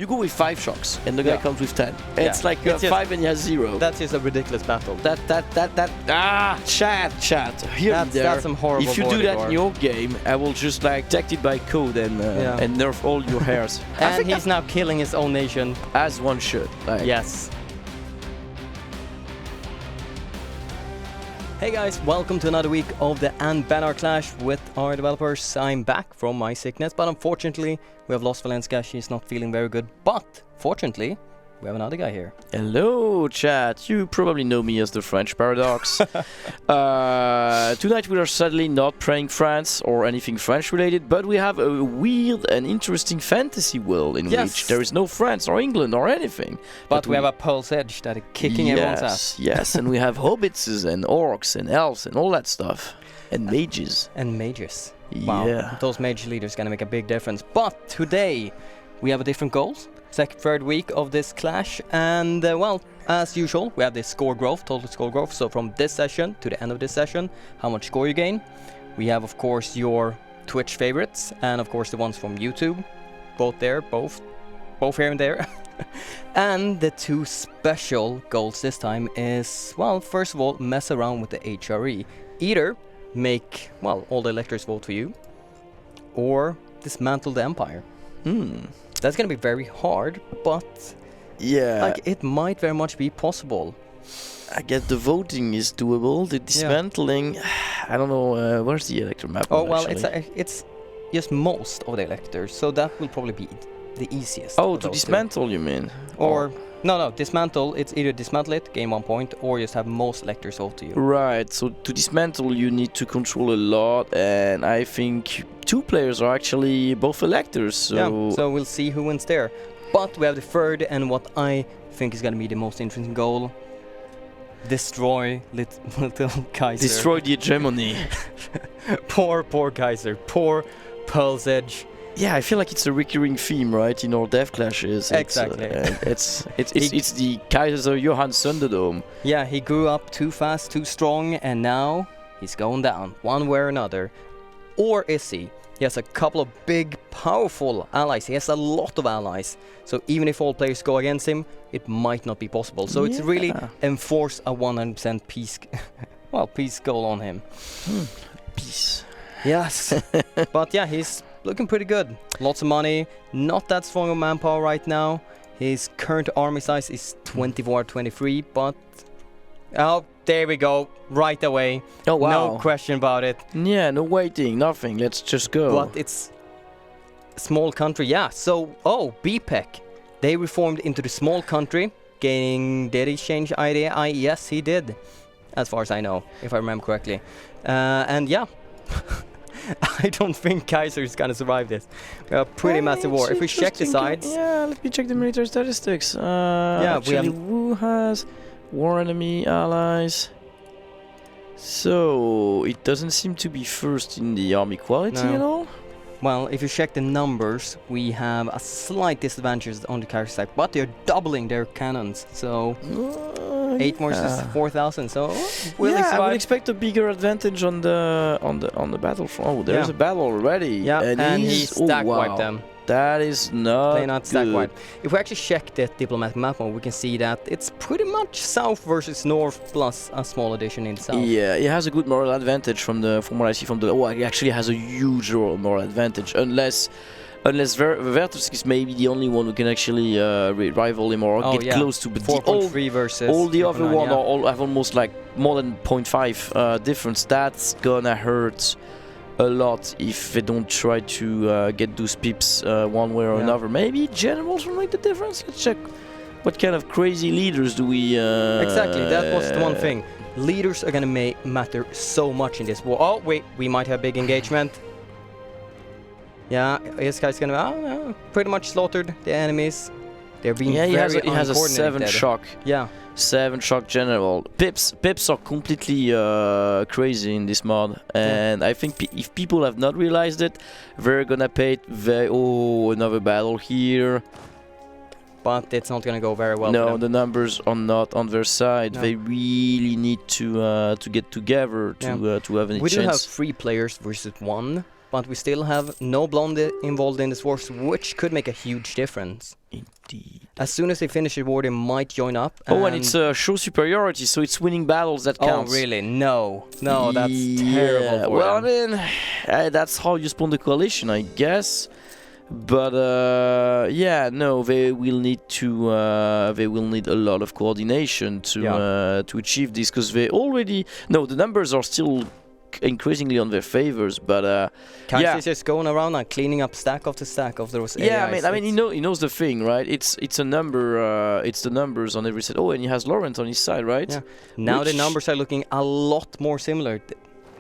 You go with 5 shocks, and the guy Yeah. comes with 10. Yeah. It's like you It's have just- 5 and he has 0. That's just a ridiculous battle. Chat. Here and there. That's some horrible If you do border that guard. in your game, I will just like tact it by code and nerf all your hairs. I And think he's now killing his own nation. as one should. Like, Yes. Hey guys, welcome to another week of the Anbennar Clash with our developers. I'm back from my sickness, but unfortunately we have lost Valencia. She's not feeling very good, but fortunately we have another guy here. Hello, chat. You probably know me as the French Paradox. Tonight we are sadly not playing France or anything French related, but we have a weird and interesting fantasy world in which there is no France or England or anything. But we have a Pulse Edge that is kicking everyone's ass. Yes, and we have hobbits and orcs and elves and all that stuff. And mages. And mages. Wow, Yeah. those mage leaders gonna make a big difference. But today we have a different goals. Third week of this clash, and well, as usual, we have this score growth, total score growth. So from this session to the end of this session, how much score you gain. We have, of course, your Twitch favorites, and of course the ones from YouTube, both here and there. And the 2 special goals this time is, well, first of all, mess around with the HRE. Either make, well, all the electors vote for you, or dismantle the empire. That's gonna be very hard, but Yeah. like it might very much be possible. I guess the voting is doable. The dismantling, I don't know. Where's the elector map? Oh well, it's just most of the electors, so that will probably be the easiest. Oh, of to those dismantle, you mean? two. Or no, dismantle. It's either dismantle it, gain 1 point, or just have most electors vote to you. Right. So to dismantle, you need to control a lot, and I think 2 players are actually both electors. So, Yeah, so we'll see who wins there. But we have the third, and what I think is gonna be the most interesting goal: destroy little Kaiser. destroy the hegemony. poor Kaiser. Poor Pulse Edge. Yeah, I feel like it's a recurring theme, right, in all death clashes. Exactly. It's the Kaiser Johann Thunderdome. Yeah, he grew up too fast, too strong, and now he's going down, one way or another. Or is he? He has a couple of big, powerful allies. He has a lot of allies. So even if all players go against him, it might not be possible. So it's really enforce a 100% peace goal on him. Peace. Yes. But yeah, he's looking pretty good. Lots of money, not that strong of manpower right now. His current army size is 24 23, but oh, there we go, right away. Oh wow. No question about it. Yeah, no waiting, nothing. Let's just go. But it's a small country, yeah. So, BPEC, they reformed into the small country, did he change idea? Yes, he did, as far as I know, if I remember correctly. And yeah. I don't think Kaiser is gonna survive this. We have a pretty massive war. If we check the sides... Yeah, let me check the military statistics. Yeah, actually, who has war enemy allies? So, it doesn't seem to be first in the army quality No. at all. Well, if you check the numbers, we have a slight disadvantage on the Kaiser side, but they're doubling their cannons, so 8 versus 4,000. So will they I would survive? expect a bigger advantage on the battlefront. Oh, there's Yeah. a battle already. Yeah, and he stack wow. wiped them. That is not They're not stack good. wiped. If we actually check the diplomatic map mode, we can see that it's pretty much south versus north plus a small addition in the south. Yeah, it has a good moral advantage from what I see from the. Oh, it actually has a huge moral advantage, unless Vertus is maybe the only one who can actually rival him or get close to. But 4.3 versus all the other 3.9, one yeah. all have almost like more than 0.5 difference. That's gonna hurt a lot if they don't try to get those pips one way or another. Maybe generals will make the difference. Let's check. What kind of crazy leaders do we? Exactly, that was the one thing. Leaders are gonna matter so much in this war. Oh wait, we might have big engagement. Yeah, this guy's gonna pretty much slaughtered the enemies. They're being he has a 7 uncoordinated. shock. Yeah. 7 shock general. Pips are completely crazy in this mod, and I think if people have not realized it, they're gonna pay it another battle here. But it's not gonna go very well. No, the numbers are not on their side. No. They really need to get together to have any We chance. do have 3 players versus 1. but we still have no Blondie involved in this war, which could make a huge difference. Indeed. As soon as they finish the war, they might join up. And it's show superiority, so it's winning battles that counts. Oh, really? No, that's terrible for well, them. I mean, that's how you spawn the coalition, I guess. But no, they will need to. They will need a lot of coordination to achieve this, because they already. No, the numbers are still increasingly on their favors, but Kaiser's just going around and cleaning up stack after stack of those AIs. I mean, he knows the thing, right? It's a number. It's the numbers on every side. Oh, and he has Laurent on his side, right? Yeah. Now the numbers are looking a lot more similar.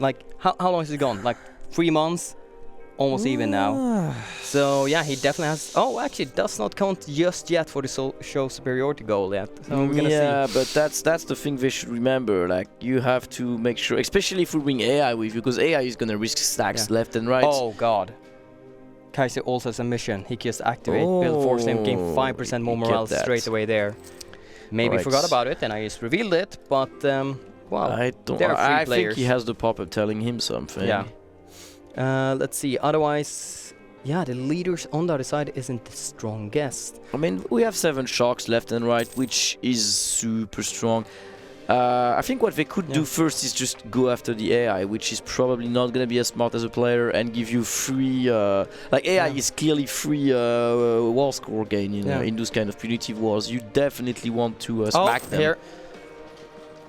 Like how long has it gone? Like 3 months. Almost even now. So yeah, he definitely has. Oh, actually, it does not count just yet for the show superiority goal yet. So we're gonna see. Yeah, but that's the thing they should remember. Like, you have to make sure, especially if we bring AI with you, because AI is gonna risk stacks left and right. Oh God. Kaiser also has a mission. He can just activate build force and gain 5% more morale straight away there. Maybe forgot about it and I just revealed it, but well, I don't. There are 3 players. think he has the pop-up telling him something. Yeah. Let's see. Otherwise, yeah, the leaders on the other side isn't the strongest. I mean, we have 7 sharks left and right, which is super strong. I think what they could do first is just go after the AI, which is probably not going to be as smart as a player, and give you free... like, AI is clearly free wall score gain, you know, in those kind of punitive wars. You definitely want to smack them. Here.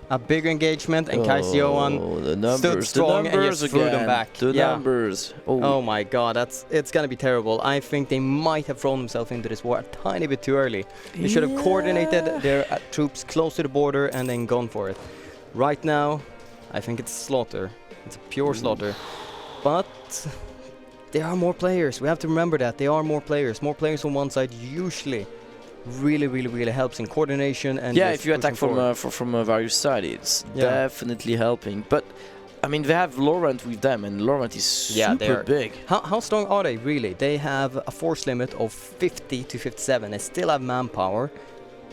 A bigger engagement, and Kaiser Johan stood strong and just threw them back. The numbers. Oh my God, it's gonna be terrible. I think they might have thrown themselves into this war a tiny bit too early. They should have coordinated their troops close to the border and then gone for it. Right now, I think it's slaughter. It's a pure slaughter. But there are more players. We have to remember that there are more players. More players on one side usually really helps in coordination and if you attack from various sides, it's definitely helping. But I mean, they have Laurent with them, and Laurent is super big. How strong are they really? They have a force limit of 50 to 57. They still have manpower,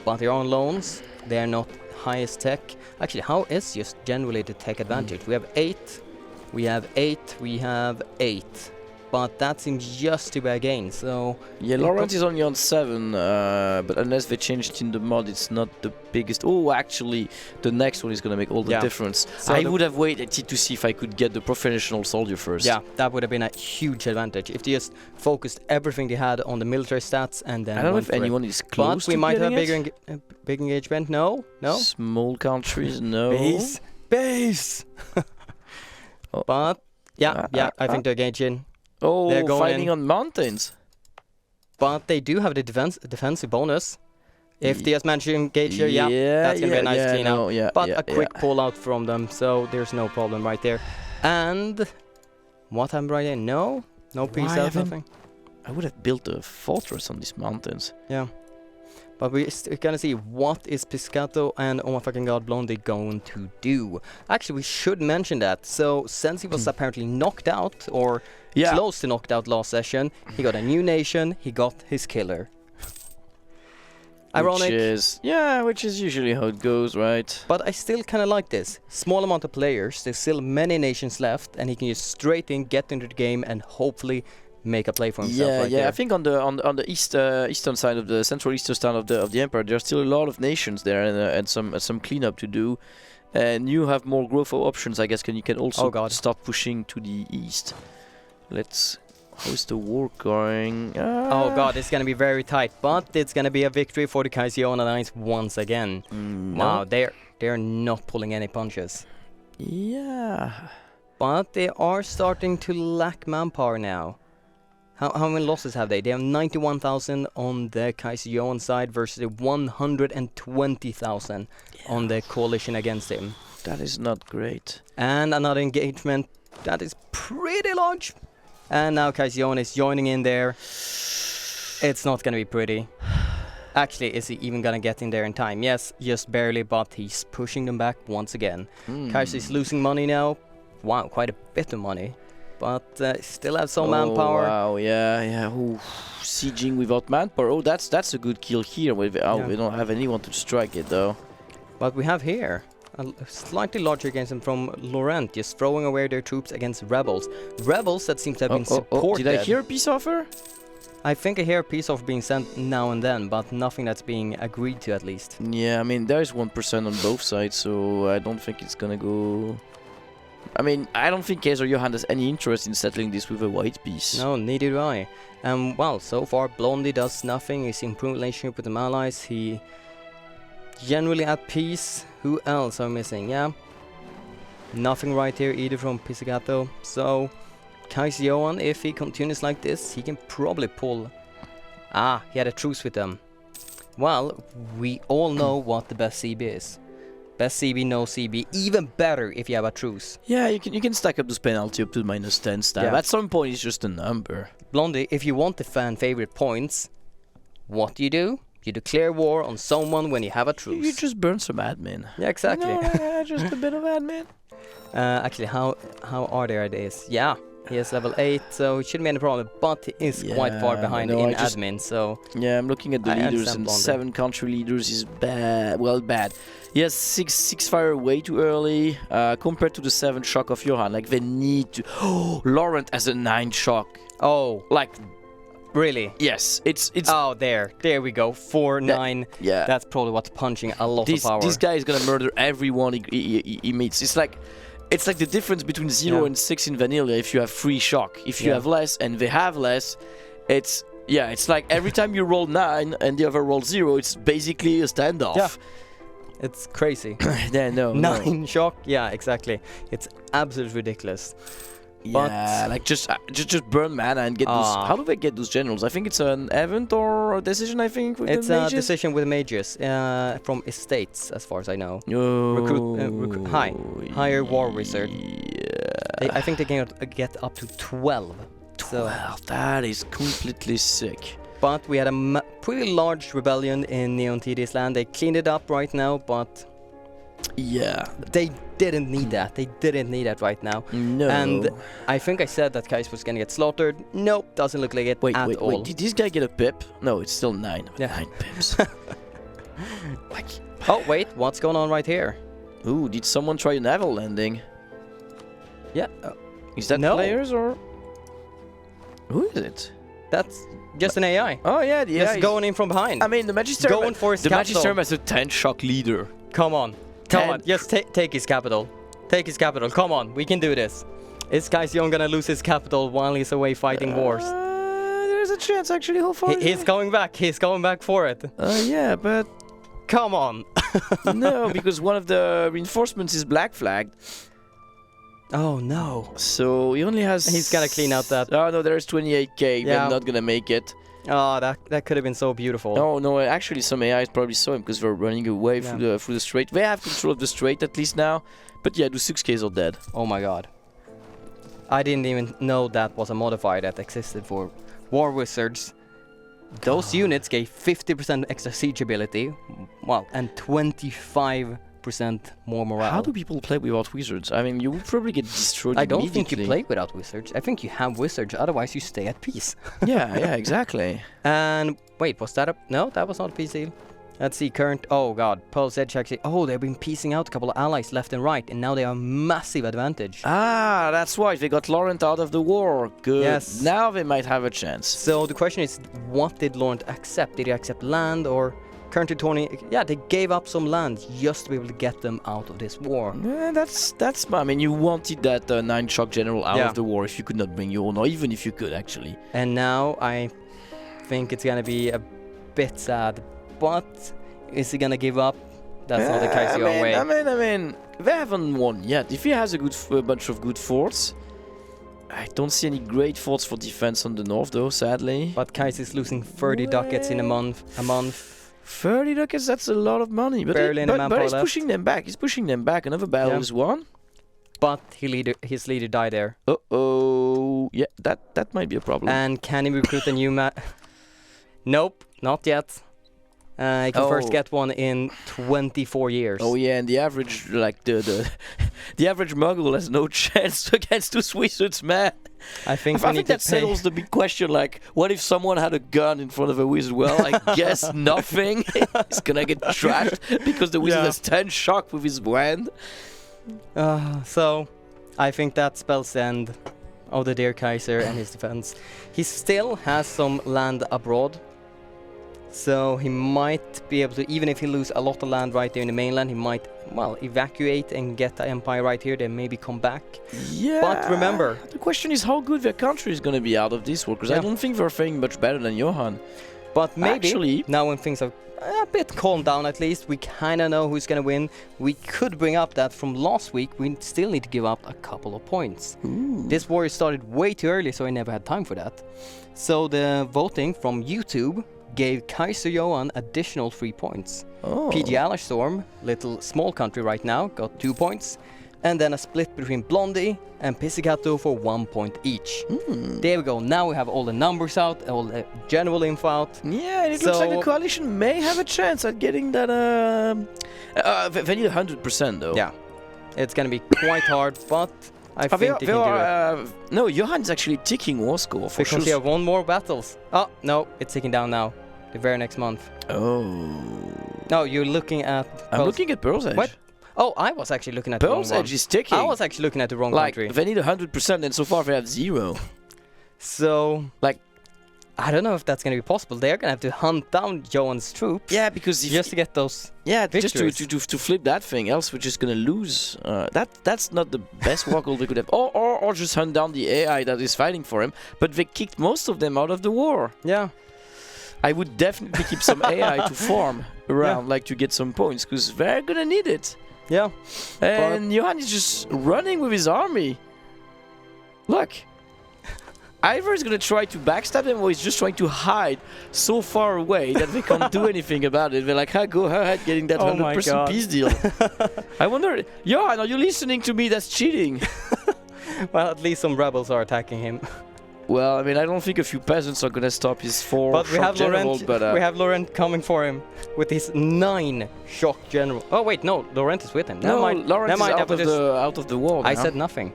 but they're on loans. They are not highest tech. Actually, how is just generally the tech advantage? We have 8, we have 8, we have 8. But that seems just to be a gain, so... Yeah, Laurent is only on 7, but unless they change it in the mod, it's not the biggest... Oh, actually, the next one is going to make all the difference. So I would have waited to see if I could get the professional soldier first. Yeah, that would have been a huge advantage. If they just focused everything they had on the military stats and then... I don't know if anyone is close to we might have a big engagement. No? Small countries, no. Base! But, I think they're engaging. Oh, they're going fighting on mountains. But they do have the defensive bonus. If they just manage to engage here, that's going to be a nice clean out. But a quick pull out from them, so there's no problem right there. And what happened right there? No peace out, nothing. I would have built a fortress on these mountains. Yeah. But we're gonna see what is Piscato and oh my fucking god Blondie going to do. Actually, we should mention that. So since he was apparently knocked out or close to knocked out last session, he got a new nation. He got his killer. Ironic. Which is usually how it goes, right? But I still kind of like this. Small amount of players. There's still many nations left, and he can just straight in, get into the game, and hopefully make a play for himself. I think on the eastern side of the central eastern side of the empire, there's still a lot of nations there, and some cleanup to do. And you have more growth options, I guess. You can also start pushing to the east. How's the war going? Oh god, it's gonna be very tight, but it's gonna be a victory for the Kaiser Alliance once again. Wow, they're not pulling any punches. Yeah, but they are starting to lack manpower now. How many losses have they? They have 91,000 on the Kaiser Johan side versus 120,000 on the coalition against him. That is not great. And another engagement that is pretty large. And now Kaiser Johan is joining in there. It's not going to be pretty. Actually, is he even going to get in there in time? Yes, just barely, but he's pushing them back once again. Kaiser is losing money now. Wow, quite a bit of money. But still have some manpower. Wow, yeah. Ooh, sieging without manpower. Oh, that's a good kill here. We don't have anyone to strike it though. But we have here a slightly larger against them from Laurent, just throwing away their troops against rebels. Rebels that seem to have been supported. Did I hear a peace offer? I think I hear a peace offer being sent now and then, but nothing that's being agreed to at least. Yeah, I mean, there's 1% on both sides, so I don't think it's gonna go... I mean, I don't think Kaiser Johan has any interest in settling this with a white peace. No, neither do I. Well, so far Blondie does nothing. He's improved relationship with the allies. He generally at peace. Who else are missing? Yeah, nothing right here either from Pizzicato. So Kaiser Johan, if he continues like this, he can probably pull... Ah, he had a truce with them. Well, we all know what the best CB is. Best CB, no CB. Even better if you have a truce. Yeah, you can stack up this penalty up to -10 stab. Yeah. At some point, it's just a number. Blondie, if you want the fan favorite points, what do? You declare war on someone when you have a truce. You just burn some admin. Yeah, exactly. No, just a bit of admin. Actually, how are their ideas? Yeah, he has level 8, so it shouldn't be any problem. But he is quite far behind in admin, so... Yeah, I'm looking at the leaders, and Blondie. 7 country leaders is bad. Well, bad. He has 6 fire way too early, compared to the 7 shock of Johan. Like, they need to... Oh, Laurent has a 9 shock. Oh. Like... Really? Yes, it's... Oh, there we go. 4, 9. Yeah. That's probably what's punching a lot of power. This guy is gonna murder everyone he meets. It's like the difference between 0 and 6 in vanilla. If you have 3 shock, if you have less and they have less, it's like every time you roll 9 and the other roll 0, it's basically a standoff. Yeah. It's crazy. Yeah, no. 9 shock? Yeah, exactly. It's absolutely ridiculous. Yeah, like just burn mana and get those. How do they get those generals? I think it's an event or a decision. I think with it's the a mages? decision with mages from estates, as far as I know. Oh, Higher war wizard. Yeah. I think they can get up to 12. 12. That is completely sick. But we had a pretty large rebellion in Neon TD's land. They cleaned it up right now, but yeah, they didn't need that. They didn't need that right now. No. And I think I said that Kaiser was gonna get slaughtered. Nope, doesn't look like it at all. Wait, did this guy get a pip? No, it's still 9. Yeah. 9 pips. Like. Oh wait, what's going on right here? Ooh, did someone try a naval landing? Yeah. Is that no. players or who is it? That's just an AI. Oh yeah, the AI. Just going in from behind. I mean, the Magister. Going for his capital. The Magister has a 10 shock leader. Come on. Just take his capital. Take his capital. Come on, we can do this. This guy's young gonna lose his capital while he's away fighting wars. There's a chance actually. How far? He's going back. He's going back for it. Yeah, but come on. no, because one of the reinforcements is black flagged. Oh no. So he only has... He's gotta clean out that... Oh no, there's 28k, yeah. but not gonna make it. Oh, that could have been so beautiful. Oh no, actually some AIs probably saw him because they're running away through the strait. They have control of the strait at least now. But yeah, the 6Ks are dead. Oh my god. I didn't even know that was a modifier that existed for War Wizards. Those units gave 50% extra siege ability, well, and 25% more morale. How do people play without wizards? I mean, you would probably get destroyed I don't think you play without wizards. I think you have wizards, otherwise you stay at peace. yeah, exactly. And wait, was that a... No, that was not a peace deal. Let's see, current... Oh god, Pulse Edge actually... Oh, they've been piecing out a couple of allies left and right, and now they are massive advantage. Ah, that's why they got Laurent out of the war. Good. Yes. Now they might have a chance. So the question is, what did Laurent accept? Did he accept land or... Currently 20... Yeah, they gave up some land just to be able to get them out of this war. Yeah, that's... I mean, you wanted that 9-shock general out of the war if you could not bring your own, or even if you could, actually. And now I think it's gonna be a bit sad. But is he gonna give up? That's not the Kaiser way. I mean, they haven't won yet. If he has a bunch of good forts, I don't see any great forts for defense on the north, though. Sadly. But Kaiser is losing 30 ducats in a month. 30 ducats, that's a lot of money. But, but he's pushing them back. He's pushing them back. Another battle is won. But his leader died there. Uh-oh. Yeah, that might be a problem. And can he recruit a new Nope, not yet. He can first get one in 24 years. Oh yeah, and the average, like the average Muggle has no chance against two wizards, man. I think that settles the big question. Like, what if someone had a gun in front of a wizard? Well, I guess nothing. He's gonna get trashed because the wizard has 10 shock with his wand. So, I think that spells the end of the dear Kaiser and his defense. He still has some land abroad. So he might be able to, even if he loses a lot of land right there in the mainland, he might, well, evacuate and get the empire right here, then maybe come back. Yeah. But remember, the question is how good their country is going to be out of this war, because I don't think they're faring much better than Johan. But maybe, actually, now when things are a bit calmed down at least, we kind of know who's going to win. We could bring up that from last week, we still need to give up a couple of points. Ooh. This war started way too early, so I never had time for that. So the voting from YouTube gave Kaiser Johan additional 3 points. PDX Storm, little small country right now, got 2 points. And then a split between Blondie and Pizzicato for 1 point each. There we go. Now we have all the numbers out, all the general info out. Yeah, and it looks like the coalition may have a chance at getting that. They need 100% though. Yeah, it's gonna be quite hard, but I think they can do it. No, Johan's actually ticking war score for sure. Because he have 1 more battles. Oh no, it's ticking down now. The very next month. Oh. No, you're looking at. I'm looking at Pearl's Edge. What? Oh, I was actually looking at Pearl's the wrong Edge one. is ticking. I was actually looking at the wrong like, country. They need 100%, and so far they have 0. So, like, I don't know if that's going to be possible. They're going to have to hunt down Johan's troops. Yeah, because if just to get those. Yeah, victories. just to flip that thing. Else we're just going to lose. That's not the best walkout they could have. Or just hunt down the AI that is fighting for him. But they kicked most of them out of the war. Yeah. I would definitely keep some AI to farm around, like to get some points, because they're gonna need it. Yeah. And Johan is just running with his army. Look. Either he's gonna try to backstab them, or he's just trying to hide so far away that they can't do anything about it. They're like, go ahead, getting that 100% peace deal. I wonder, Johan, are you listening to me? That's cheating. Well, at least some rebels are attacking him. Well, I mean, I don't think a few peasants are gonna stop his 4 but shock general, but we have Laurent coming for him with his 9 shock general. Oh wait, no, Laurent is with him. No, Laurent is out of the war. I said nothing.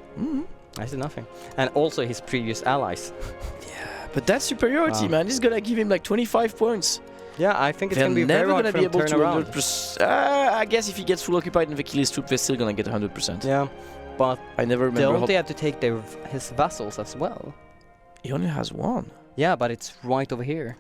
I said nothing. And also his previous allies. Yeah, but that superiority, man, is gonna give him like 25 points. Yeah, I think it's gonna be very hard for him to turn around. I guess if he gets full occupied and they kill his troop, they're still gonna get 100%. Yeah, but I never remember. Don't they have to take his vassals as well? He only has 1. Yeah, but it's right over here.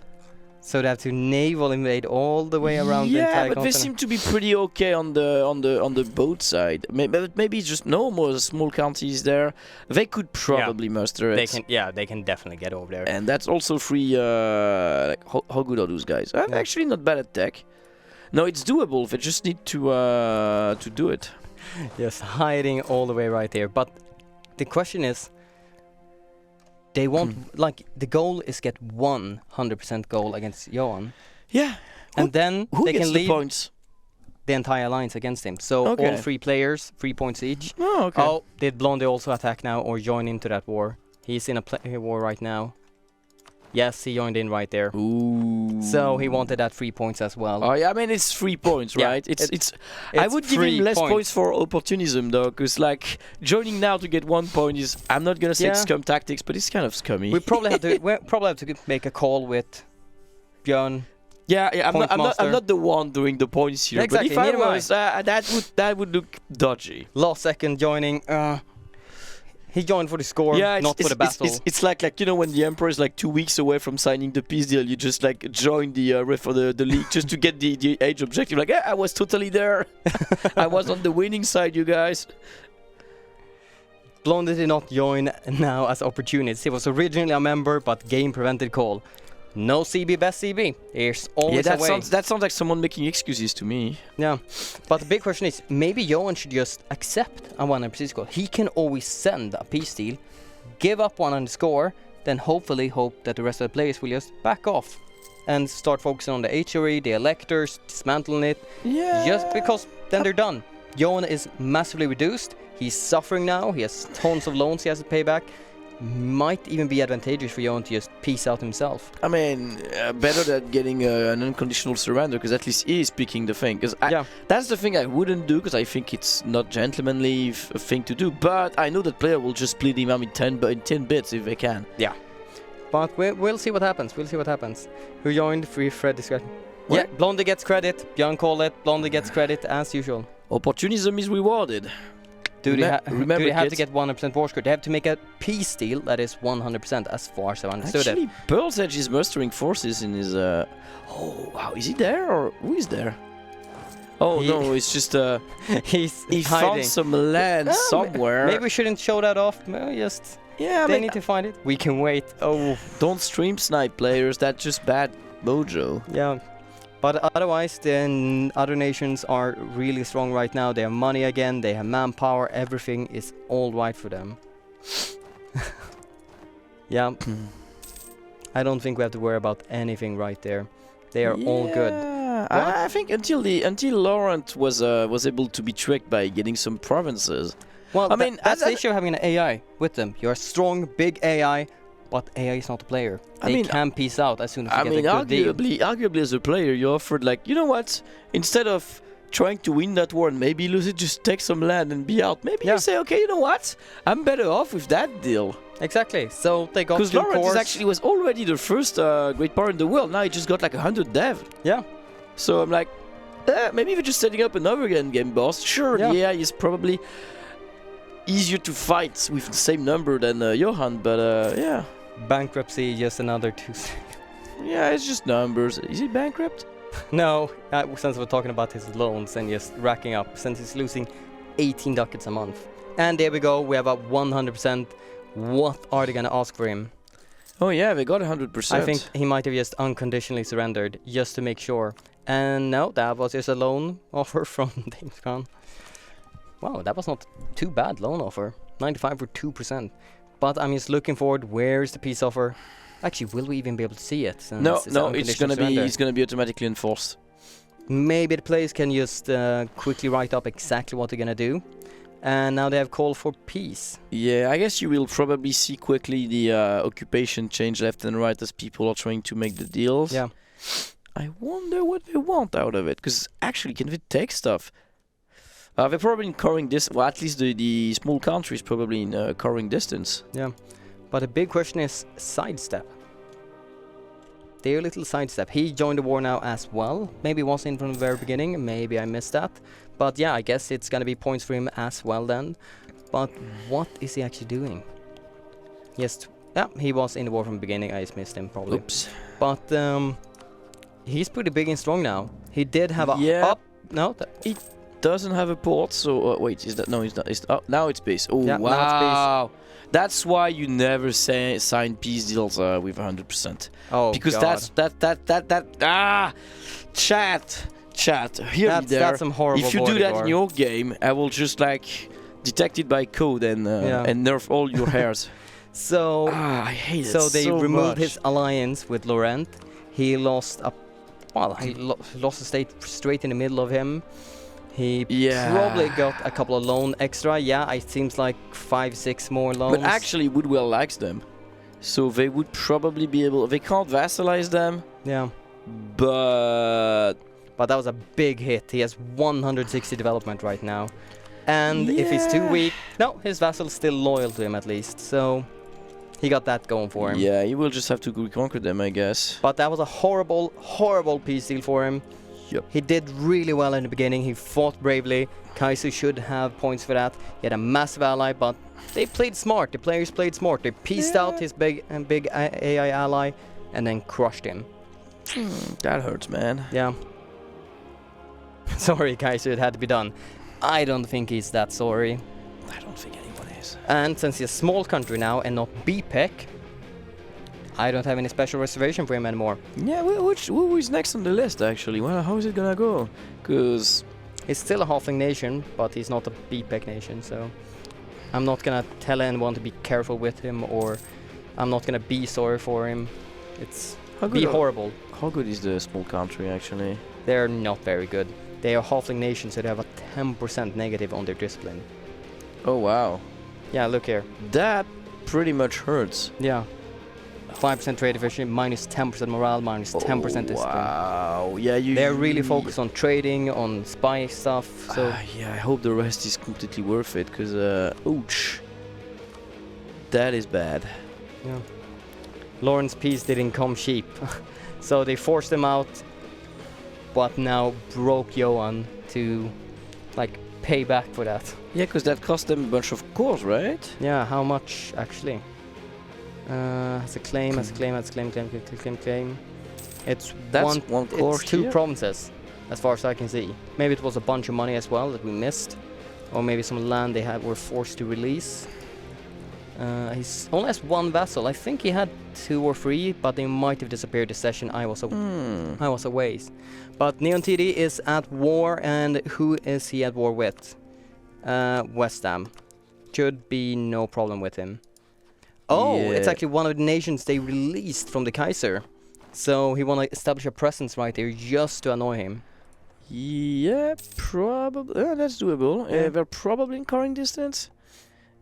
So they have to naval invade all the way around the entire continent. Yeah, but they seem to be pretty okay on the boat side. Maybe it's just no more small counties there. They could probably muster it. They can definitely get over there. And that's also free. Like how good are those guys? Actually, not bad at tech. No, it's doable. They just need to do it. Yes, hiding all the way right there. But the question is. They want, like, the goal is get 100% goal against Johan. Yeah. And then they can leave points? The entire alliance against him. So all 3 players, 3 points each. Oh, okay. Oh, did Blondie also attack now or join into that war? He's in a war right now. Yes, he joined in right there. Ooh. So he wanted that 3 points as well. Oh yeah, I mean it's 3 points, right? It's I would give him less points for opportunism though, because like joining now to get 1 point is, I'm not gonna say scum tactics, but it's kind of scummy. We probably have to make a call with Björn. Yeah, I'm not the one doing the points here. Exactly, but if I was, that would look dodgy. Last second joining. He joined for the score, not for the battle. It's like you know when the emperor is like 2 weeks away from signing the peace deal, you just like join the for the league just to get the age objective. Like, I was totally there. I was on the winning side, you guys. Blondie did not join now as opportunist. He was originally a member, but game prevented call. No CB, best CB. There's always a way. That sounds like someone making excuses to me. Yeah, but the big question is, maybe Johan should just accept a 100% peace score. He can always send a peace deal, give up 100 score, then hopefully hope that the rest of the players will just back off and start focusing on the HRE, the electors, dismantling it. Yeah. Just because then they're done. Johan is massively reduced. He's suffering now. He has tons of loans he has to pay back. might even be advantageous for Johan to just peace out himself. I mean, better than getting an unconditional surrender, because at least he is picking the thing. Because that's the thing I wouldn't do, because I think it's not gentlemanly a thing to do. But I know that player will just split him out in 10 bits if they can. Yeah. But we'll see what happens. We'll see what happens. Who joined? Free thread discussion. What? Yeah, Blondie gets credit. Björn called it. Blondie gets credit as usual. Opportunism is rewarded. Do they have to kids, get 100% war score? They have to make a peace deal that is 100% as far as I've understood actually, it. Pearl's Edge is mustering forces in his... Oh, wow, is he there or who is there? Oh no, it's just he hiding. Found some land somewhere. Maybe we shouldn't show that off. Just they need to find it. We can wait. Oh, don't stream snipe players. That's just bad mojo. Yeah. But otherwise, the other nations are really strong right now. They have money again, they have manpower, everything is all right for them. Yeah. I don't think we have to worry about anything right there. They are all good. I think until Laurent was able to be tricked by getting some provinces. Well, I mean, that's the issue of having an AI with them. You're a strong, big AI, but AI is not a player. They can peace out as soon as you get a good deal. Arguably as a player, you offered like, you know what? Instead of trying to win that war and maybe lose it, just take some land and be out. Maybe you say, okay, you know what? I'm better off with that deal. Exactly. So they got 2 because Lawrence was already the first great power in the world. Now he just got like 100 dev. Yeah. So I'm like, maybe we're just setting up another game boss. Sure, the AI is probably easier to fight with the same number than Johan, but yeah. Bankruptcy, just another 2 Yeah, it's just numbers. Is he bankrupt? No, since we're talking about his loans and just racking up, since he's losing 18 ducats a month. And there we go, we have a 100%. What are they gonna ask for him? Oh yeah, they got 100%. I think he might have just unconditionally surrendered, just to make sure. And no, that was just a loan offer from James Khan. Wow, that was not too bad loan offer. 95 for 2%. But I'm just looking forward, where's the peace offer? Actually, will we even be able to see it? No, it's gonna be automatically enforced. Maybe the players can just quickly write up exactly what they're gonna do. And now they have called for peace. Yeah, I guess you will probably see quickly the occupation change left and right as people are trying to make the deals. Yeah. I wonder what they want out of it, because actually, can they take stuff? They're probably in covering distance. Well, at least the small country is probably in covering distance. Yeah, but the big question is sidestep. Their little sidestep. He joined the war now as well. Maybe was in from the very beginning. Maybe I missed that. But yeah, I guess it's gonna be points for him as well then. But what is he actually doing? Yes, yeah, he was in the war from the beginning. I just missed him probably. Oops. But he's pretty big and strong now. He did have a up. No, he doesn't have a port. So wait, is that no? He's not. Now it's peace. Oh yeah, wow! Now it's peace. That's why you never sign peace deals with 100%. Oh, because God. Chat. Hear me there. That's some horrible. If you do that in your game, I will just like detect it by code and nerf all your hairs. So I hate it so they removed much. his alliance with Laurent. He lost a lost a state straight in the middle of him. He probably got a couple of loan extra. Yeah, it seems like 5-6 more loans. But actually, Woodwell likes them, so they would probably be able. They can't vassalize them. Yeah, but that was a big hit. He has 160 development right now, and if he's too weak, no, his vassal's still loyal to him at least. So he got that going for him. Yeah, he will just have to reconquer them, I guess. But that was a horrible peace deal for him. Yep. He did really well in the beginning. He fought bravely. Kaiser should have points for that. He had a massive ally, but they played smart. The players played smart. They pieced out his big AI ally and then crushed him. That hurts, man. Yeah. Sorry, Kaiser, it had to be done. I don't think he's that sorry. I don't think anyone is. And since he's a small country now and not BPEC, I don't have any special reservation for him anymore. Yeah, who is next on the list actually? Well, how is it gonna go? Because he's still a halfling nation, but he's not a BPEC nation, so I'm not gonna tell anyone to be careful with him, or I'm not gonna be sorry for him. It's horrible. How good is the small country actually? They're not very good. They are a halfling nation, so they have a 10% negative on their discipline. Oh wow. Yeah, look here. That pretty much hurts. Yeah. 5% trade efficiency, minus 10% morale, minus 10% discipline. Wow. Yeah, They're really focused on trading, on spy stuff. So yeah, I hope the rest is completely worth it, because ouch, that is bad. yeah. Lawrence Peace didn't come cheap, so they forced him out, but now broke Johan to like pay back for that. Yeah, because that cost them a bunch of cores, right? Yeah, how much actually? Has a claim, has a claim, has a claim, claim. It's That's one core. It's 2 here. provinces, as far as I can see. Maybe it was a bunch of money as well that we missed, or maybe some land they were forced to release. He only has 1 vessel. I think he had 2 or 3, but they might have disappeared this session. I was away. But Neon TD is at war, and who is he at war with? West Ham. Should be no problem with him. Oh, it's Yeah. actually one of the nations they released from the Kaiser. So he want to establish a presence right there just to annoy him. Yeah, probably. That's doable. Yeah. They're probably in current distance.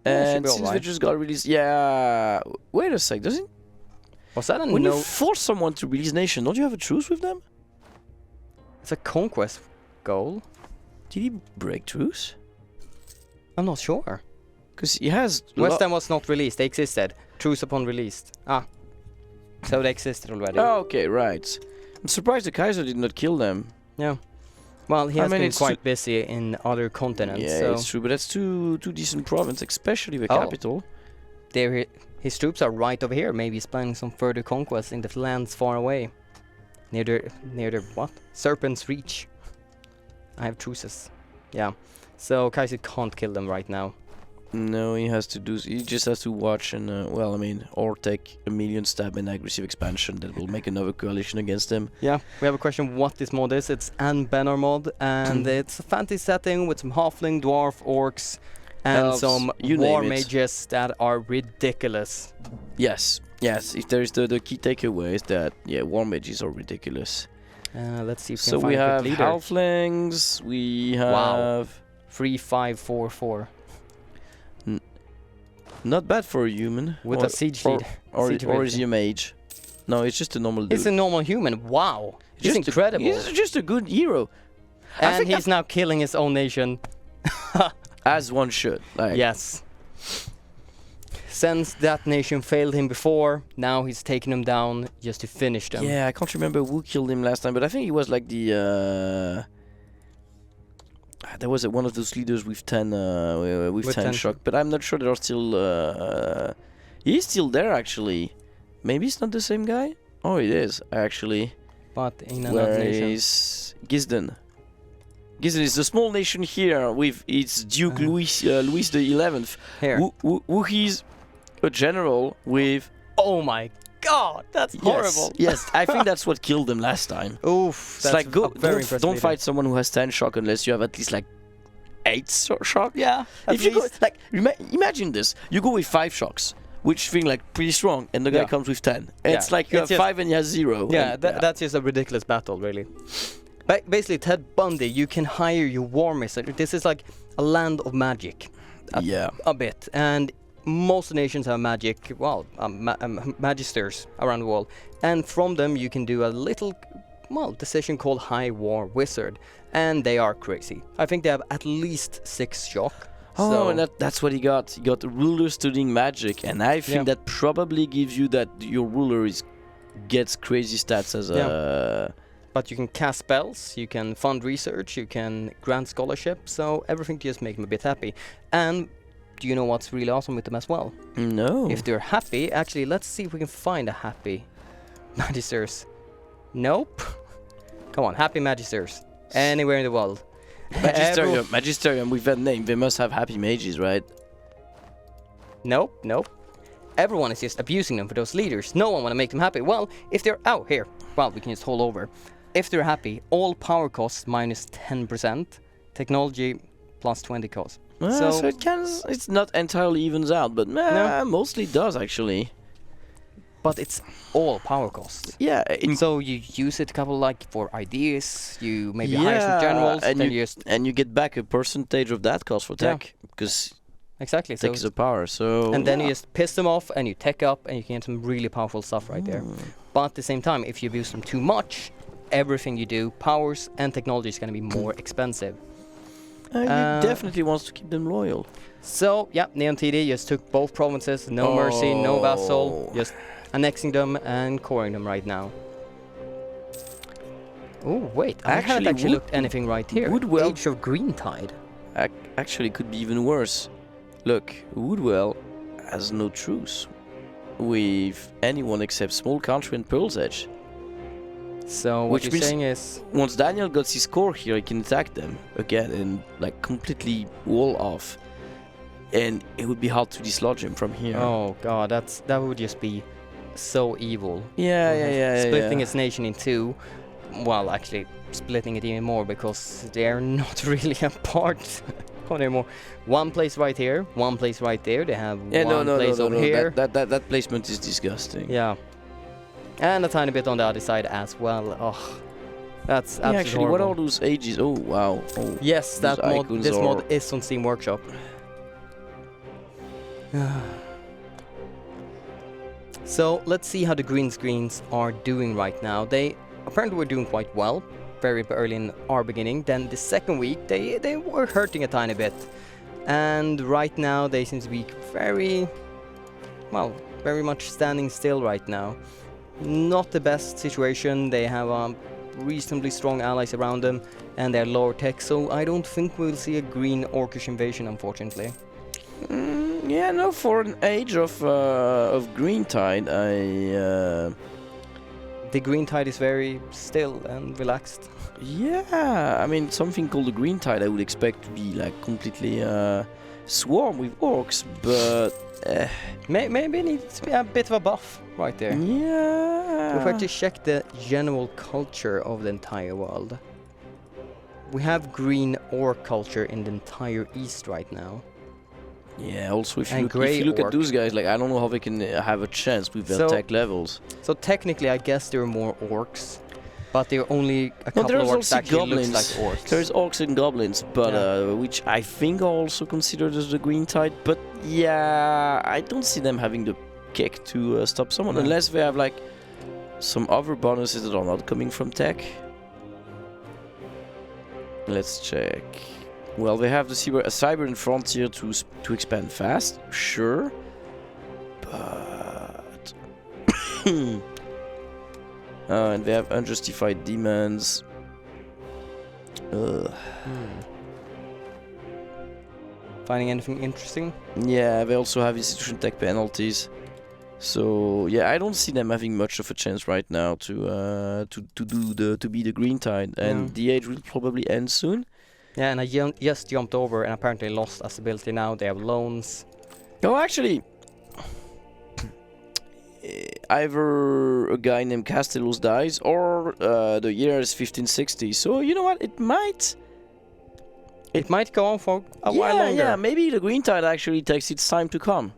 Yeah, should And be since they alright. just got released, yeah. Wait a sec, doesn't Was that a when no? you force someone to release nation, don't you have a truce with them? It's a conquest goal. Did he break truce? I'm not sure. Because he has. West Ham was not released. They existed. Truce upon released. So they existed already. Oh, okay, right. I'm surprised the Kaiser did not kill them. Yeah. Well, he I has mean, been it's quite busy in other continents. Yeah, so it's true, but that's two decent provinces, especially the Oh. capital. his troops are right over here. Maybe he's planning some further conquests in the lands far away. Near the what? Serpent's Reach. I have truces. Yeah. So Kaiser can't kill them right now. No, he has to do. He just has to watch and well, I mean, or take a million stab and aggressive expansion that will make another coalition against him. Yeah, we have a question what this mod is. It's Anbennar mod, and it's a fantasy setting with some halfling, dwarf, orcs, and Elves, some you war name it. mages that are ridiculous. Yes. If there is the key takeaway is that war mages are ridiculous. Let's see if So we we can find a have good leader. halflings. We have. Wow. 3-5-4-4 Not bad for a human. with or, a siege or, lead. Or, siege or is ability. he a mage? No, it's just a normal dude. He's a normal human. Wow, he's Just incredible. He's just a good hero. I And think he's now killing his own nation. as one should. Like, Yes. Since that nation failed him before, now he's taking them down just to finish them. Yeah, I can't remember who killed him last time, but I think he was like the. There was one of those leaders with 10 with 10 shock, but I'm not sure they're still. He's still there actually. Maybe it's not the same guy. Oh, it is actually. But in another Where nation. is Gisden? Gisden is the small nation here with its Duke Louis Louis the 11th, Here. who he's a general with. Oh my god, that's horrible. Yes, I think that's what killed them last time. Oof, It's that's like a very impressive don't leader. fight someone who has 10 shock unless you have at least like 8 shock. Yeah, at If you go least. like imagine this, you go with 5 shocks, which feel like pretty strong, and the guy Yeah. comes with 10. Yeah, It's like you it's have just- 5 and he has 0. Yeah, and, that's just a ridiculous battle, really. Basically, Ted Bundy, you can hire your war miser. This is like a land of magic. A bit. And most nations have magic, well, magisters around the world. And from them, you can do a little, decision called High War Wizard. And they are crazy. I think they have at least 6 shock. Oh, so and that's what he got. He got ruler studying magic, and I think that probably gives you that your ruler gets crazy stats as a. But you can cast spells, you can fund research, you can grant scholarship, so everything just make them a bit happy. And do you know what's really awesome with them as well? No. If they're happy, actually, let's see if we can find a happy magisters. Nope. Come on, happy magisters. Anywhere in the world. Magisterium with that name, they must have happy mages, right? Nope. Everyone is just abusing them for those leaders. No one want to make them happy. Well, if they're out here, well, we can just hold over. If they're happy, all power costs minus 10%, technology plus 20 costs. So it's not entirely evens out, but mostly does actually. But it's all power costs. Yeah. So you use it a couple like for ideas, you maybe hire some generals, and then you get back a percentage of that cost for tech, because exactly. So takes the power. So and then you just piss them off and you tech up and you can get some really powerful stuff right there. But at the same time, if you abuse them too much, everything you do, powers and technology is going to be more expensive. You definitely wants to keep them loyal. So, yeah, Neon TD just took both provinces, no mercy, no vassal, just annexing them and coring them right now. Oh, wait, I haven't actually looked anything right here. Woodwell Age of Green Tide. Actually could be even worse. Look, Woodwell has no truce with anyone except small country and Pearl's Edge. So what you're saying is, once Daniel got his core here, he can attack them again and like completely wall off, and it would be hard to dislodge him from here. oh god, that would just be so evil. Yeah. Splitting its nation in two, well, actually splitting it even more because they're not really a part anymore. One place right here, one place right there. They have one place over here. That placement is disgusting. Yeah. And a tiny bit on the other side as well. Oh, that's absolutely actually, horrible. what are those ages? Oh, wow. Oh, yes, that mod. This mod is on Steam Workshop. So let's see how the green screens are doing right now. They apparently were doing quite well very early in our beginning. Then the second week they were hurting a tiny bit, and right now they seem to be very much standing still right now. Not the best situation. They have reasonably strong allies around them, and they're lower tech, so I don't think we'll see a green orcish invasion, unfortunately. Yeah, no. For an age of Green Tide, the Green Tide is very still and relaxed. Yeah, I mean something called the Green Tide, I would expect to be like completely swarm with orcs, but maybe it needs to be a bit of a buff right there. Yeah. If I just check the general culture of the entire world, we have green orc culture in the entire east right now. Yeah, also if you look at those guys, like I don't know how they can have a chance with their tech levels. So technically I guess there are more orcs, but there are only a couple of orcs that actually looks like orcs. There's orcs and goblins, but which I think are also considered as the Green Tide, but yeah, I don't see them having the kick to stop someone, unless they have like some other bonuses that are not coming from tech. Let's check. Well, they have the Cyber and Frontier to expand fast, sure, but and they have unjustified demands. Finding anything interesting? Yeah, they also have institution tech penalties. So yeah, I don't see them having much of a chance right now to be the Green Tide, and the age will probably end soon. Yeah, and I just jumped over and apparently lost as ability now. They have loans. Oh, actually, either a guy named Castellos dies or the year is 1560. So you know what? It might go on for a while longer. Yeah, maybe the Green Tide actually takes its time to come.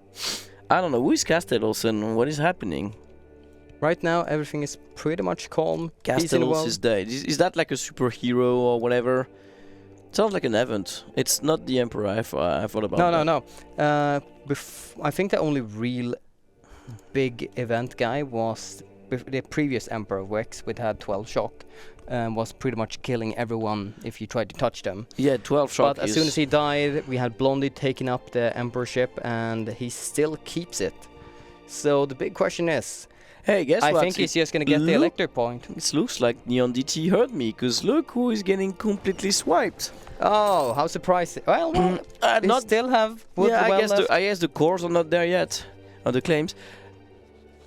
I don't know. Who is Castellos and what is happening? Right now, everything is pretty much calm. Castellos is dead. Is that like a superhero or whatever? Sounds like an event. It's not the Emperor. I thought about that. No. I think the only real big event guy was the previous Emperor of Wex, which had 12 shock, was pretty much killing everyone if you tried to touch them. Yeah, 12 shock. But as soon as he died, we had Blondie taking up the Emperorship, and he still keeps it. So the big question is, hey, guess what? I think he's just gonna get the electric point. It looks like Neon DT heard me, because look who is getting completely swiped. Oh, how surprising. Well, they still have wood left. I guess the cores are not there yet, or the claims.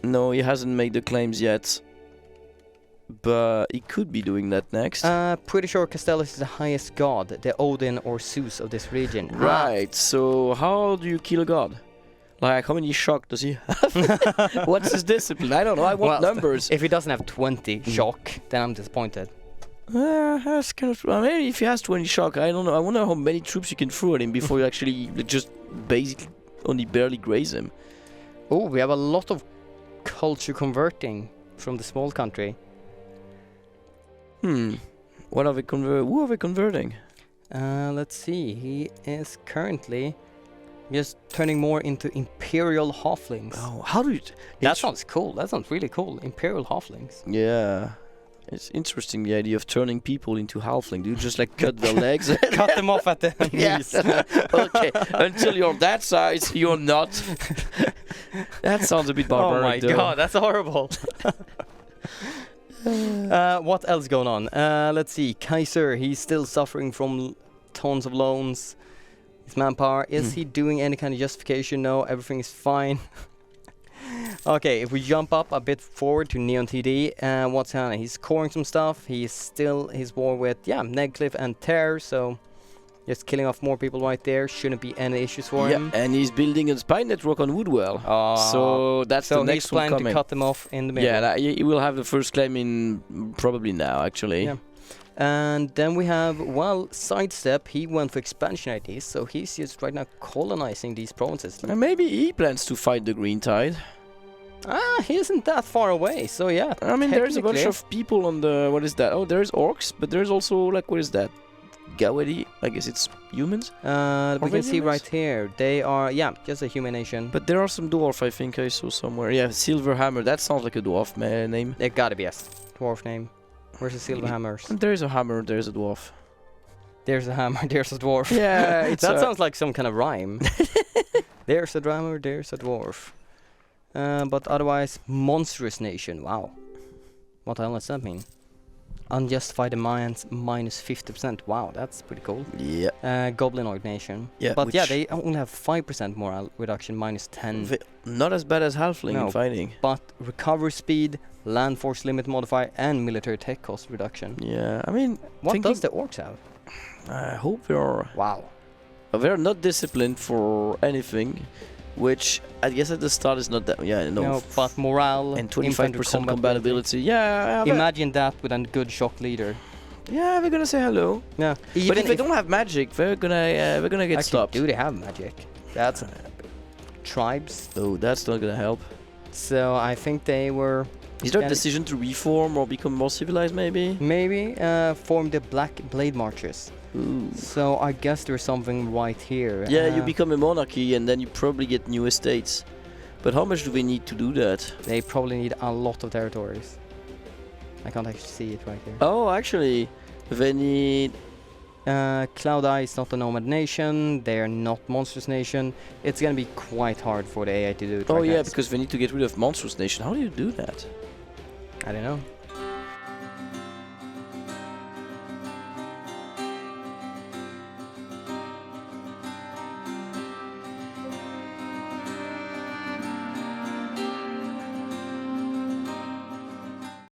No, he hasn't made the claims yet. But he could be doing that next. Pretty sure Castellus is the highest god, the Odin or Zeus of this region. Right, so how do you kill a god? Like, how many shock does he have? What's his discipline? I don't know, I want numbers. If he doesn't have 20 shock, then I'm disappointed. That's kind of... maybe if he has 20 shock, I don't know. I wonder how many troops you can throw at him before you actually just basically only barely graze him. Oh, we have a lot of culture converting from the small country. What are they who are they converting? Let's see. He is currently Just turning more into Imperial Halflings. Oh, how do you... That sounds cool. That sounds really cool. Imperial Halflings. Yeah. It's interesting, the idea of turning people into halfling. Do you just like cut their legs? Cut them off at the knees. Okay, until you're that size, you're not. That sounds a bit barbaric. Oh my god, that's horrible. What else going on? Let's see. Kaiser, he's still suffering from tons of loans. His manpower, is he doing any kind of justification? No, everything is fine. Okay, if we jump up a bit forward to Neon TD, what's happening? He's coring some stuff. He's still his war with Negcliff and Terror, so just killing off more people right there. Shouldn't be any issues for him. And he's building a spy network on Woodwell. So that's the next one coming. So he's planning to cut them off in the middle. Yeah, he will have the first claim in probably now, actually. Yeah. And then we have, well, Sidestep. He went for expansion ideas, so he's just right now colonizing these provinces. And maybe he plans to fight the Green Tide. He isn't that far away, so yeah. I mean, there's a bunch of people on the... What is that? Oh, there's orcs, but there's also, like, what is that? Gawadi? I guess it's humans? We can see right here. They are, just a human nation. But there are some dwarf, I think I saw somewhere. Yeah, Silverhammer. That sounds like a dwarf name. It gotta be a dwarf name. Where's the Silverhammers? There's a hammer, there's a dwarf. There's a hammer, there's a dwarf. Yeah, that sounds like some kind of rhyme. There's a hammer, there's a dwarf. But otherwise, monstrous nation. Wow. What the hell does that mean? Unjustified demands minus 50%. Wow, that's pretty cool. Yeah. Goblinoid nation. Yeah. But yeah, they only have 5% morale reduction, minus 10. Not as bad as halfling in fighting. But recovery speed, land force limit modifier, and military tech cost reduction. Yeah, I mean, what does the orcs have? I hope they're... Wow. They're not disciplined for anything. Which I guess at the start is not that. Yeah, no. But morale and 25% compatibility. Yeah. Imagine that with a good shock leader. Yeah, we're gonna say hello. Yeah. But if they don't have magic, we're gonna get stopped. Do they have magic? That's tribes. Oh, that's not gonna help. So I think they were. Is there a decision to reform or become more civilized? Maybe. Maybe form the Black Blade Marches. Ooh. So I guess there's something right here. Yeah, you become a monarchy and then you probably get new estates. But how much do we need to do that? They probably need a lot of territories. I can't actually see it right here. Oh, actually, they need... Cloud Eye is not a nomad nation. They're not monstrous nation. It's gonna be quite hard for the AI to do it. Oh yeah, because we need to get rid of monstrous nation. How do you do that? I don't know.